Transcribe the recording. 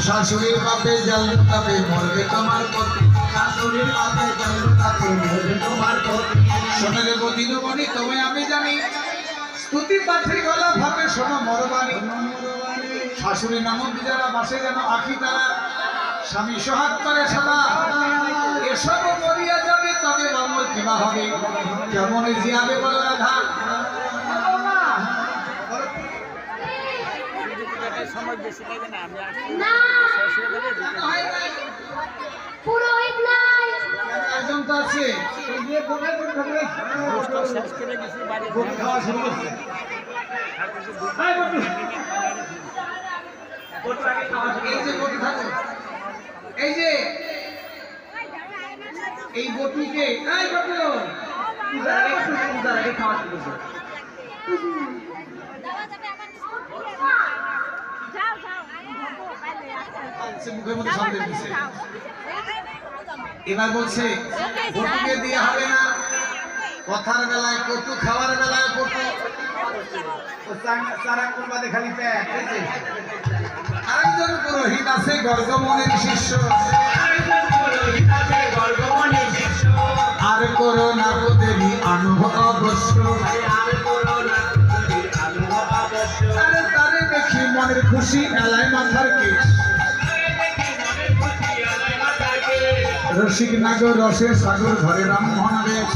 শাশুড়ির বাপে জল তবে মরবে তোমার পতি, শাশুড়ির বাপে জল তবে মরবে তোমার পতি। শোনো রে বদিনমণি তোমায় আমি জানি, স্তুতি পাঠের গলা ভাবে শোনো মরবাণী। শাশুড়ি নামক যারা বাসে যেন আখি তারা, স্বামী সোহাগ করে সদা। এসব মরিয়া যাবে তবে বামর কিবা হবে, কেমন জিয়াবে বলো রাধা। সময় বেশি লাগে না, আমি আসছি না পুরোহিত নাই, একজন তো আছে শেষ করে গেছি বাড়ি খাওয়া শুরু করছে। এই যে বটি থাকো, এই যে এই বটিকে এই বটি খাওয়া শুরু করছে। মুখের মধ্যে সন্দেহ দিচ্ছে। এবার বলছে বটিকে দিয়ে হবে না, কথার বেলায় কটু, খাওয়ার বেলায় কটু। আরেকজন পুরোহিত আছে গর্গমনের শিষ্য, আর করো না দেবী আনুভব অবশ্য। আরে তারে দেখি মনের খুশি এলায় মাথার কেশ, রসিক নাগর রসের সাগর ঘরে রামমোহন বেশ।